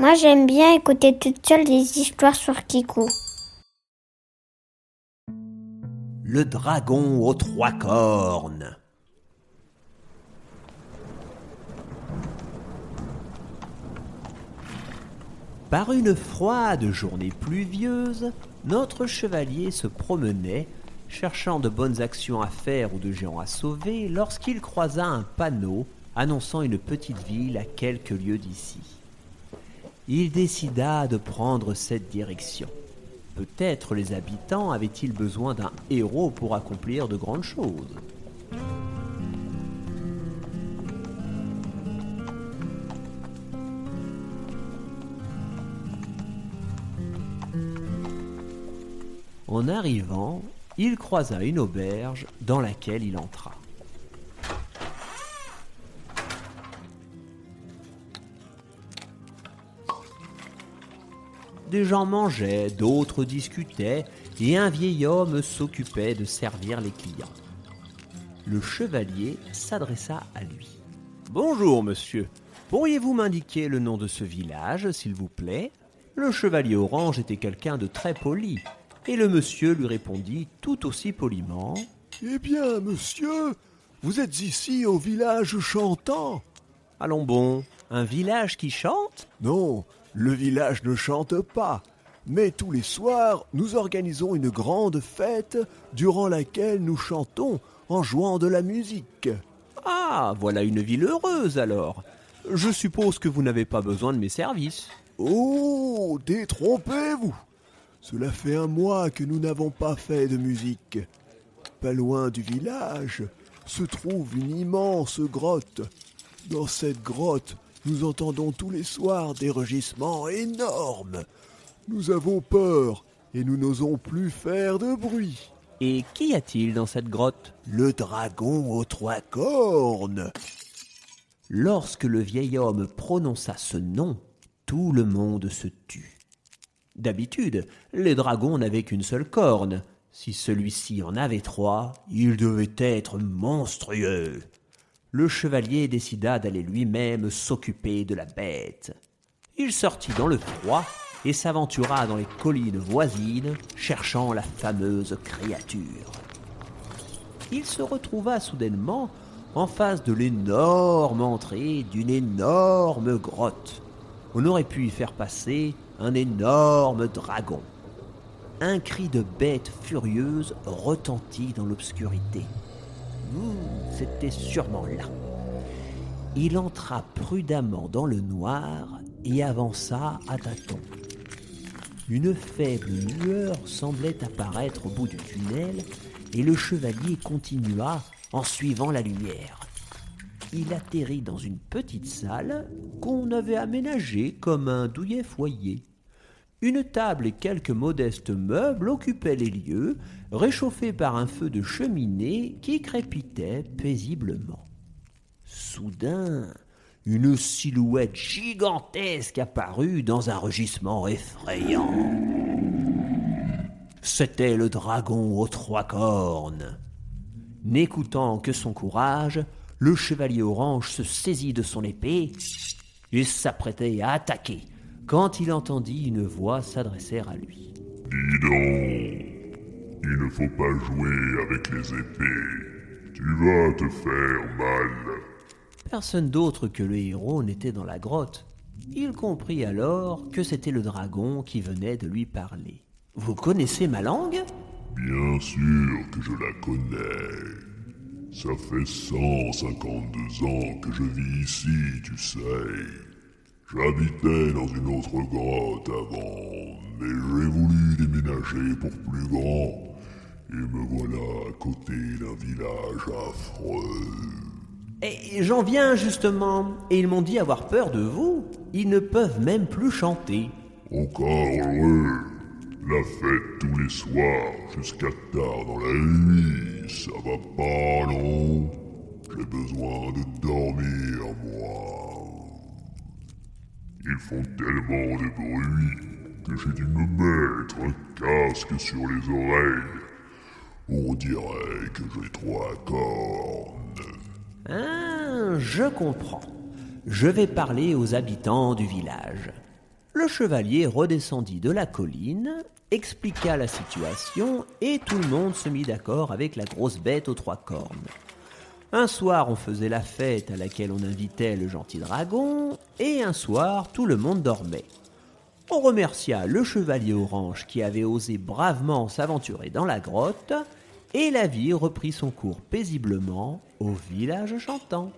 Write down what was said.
Moi, j'aime bien écouter toute seule des histoires sur Kikou. Le dragon aux 3 cornes. Par une froide journée pluvieuse, notre chevalier se promenait, cherchant de bonnes actions à faire ou de géants à sauver, lorsqu'il croisa un panneau annonçant une petite ville à quelques lieues d'ici. Il décida de prendre cette direction. Peut-être les habitants avaient-ils besoin d'un héros pour accomplir de grandes choses. En arrivant, il croisa une auberge dans laquelle il entra. Des gens mangeaient, d'autres discutaient, et un vieil homme s'occupait de servir les clients. Le chevalier s'adressa à lui. « Bonjour, monsieur. Pourriez-vous m'indiquer le nom de ce village, s'il vous plaît ?» Le chevalier orange était quelqu'un de très poli, et le monsieur lui répondit tout aussi poliment. « Eh bien, monsieur, vous êtes ici au village chantant. »« Allons bon, un village qui chante ?» ?»« Non, le village ne chante pas, mais tous les soirs, nous organisons une grande fête durant laquelle nous chantons en jouant de la musique. »« Ah, voilà une ville heureuse alors. Je suppose que vous n'avez pas besoin de mes services. »« Oh, détrompez-vous. Cela fait 1 mois que nous n'avons pas fait de musique. Pas loin du village se trouve une immense grotte. Dans cette grotte, nous entendons tous les soirs des rugissements énormes. Nous avons peur et nous n'osons plus faire de bruit. »« Et qu'y a-t-il dans cette grotte ? » ?»« Le dragon aux 3 cornes. » Lorsque le vieil homme prononça ce nom, tout le monde se tut. D'habitude, les dragons n'avaient qu'une seule corne. Si celui-ci en avait 3, il devait être monstrueux. Le chevalier décida d'aller lui-même s'occuper de la bête. Il sortit dans le froid et s'aventura dans les collines voisines, cherchant la fameuse créature. Il se retrouva soudainement en face de l'énorme entrée d'une énorme grotte. On aurait pu y faire passer un énorme dragon. Un cri de bête furieuse retentit dans l'obscurité. C'était sûrement là. Il entra prudemment dans le noir et avança à tâtons. Une faible lueur semblait apparaître au bout du tunnel et le chevalier continua en suivant la lumière. Il atterrit dans une petite salle qu'on avait aménagée comme un douillet foyer. Une table et quelques modestes meubles occupaient les lieux, réchauffés par un feu de cheminée qui crépitait paisiblement. Soudain, une silhouette gigantesque apparut dans un rugissement effrayant. C'était le dragon aux 3 cornes. N'écoutant que son courage, le chevalier orange se saisit de son épée et s'apprêtait à attaquer quand il entendit une voix s'adresser à lui. « Dis donc, il ne faut pas jouer avec les épées. Tu vas te faire mal. » Personne d'autre que le héros n'était dans la grotte. Il comprit alors que c'était le dragon qui venait de lui parler. « Vous connaissez ma langue ?»« Bien sûr que je la connais. Ça fait 152 ans que je vis ici, tu sais. J'habitais dans une autre grotte avant, mais j'ai voulu déménager pour plus grand, et me voilà à côté d'un village affreux. » Et j'en viens justement, et ils m'ont dit avoir peur de vous. Ils ne peuvent même plus chanter. Encore heureux. La fête tous les soirs, jusqu'à tard dans la nuit, ça va pas, non? J'ai besoin de dormir, moi. Ils font tellement de bruit que j'ai dû me mettre un casque sur les oreilles. On dirait que j'ai 3 cornes. Ah, je comprends. Je vais parler aux habitants du village. Le chevalier redescendit de la colline, expliqua la situation et tout le monde se mit d'accord avec la grosse bête aux 3 cornes. Un soir, on faisait la fête à laquelle on invitait le gentil dragon, et un soir, tout le monde dormait. On remercia le chevalier orange qui avait osé bravement s'aventurer dans la grotte, et la vie reprit son cours paisiblement au village chantant.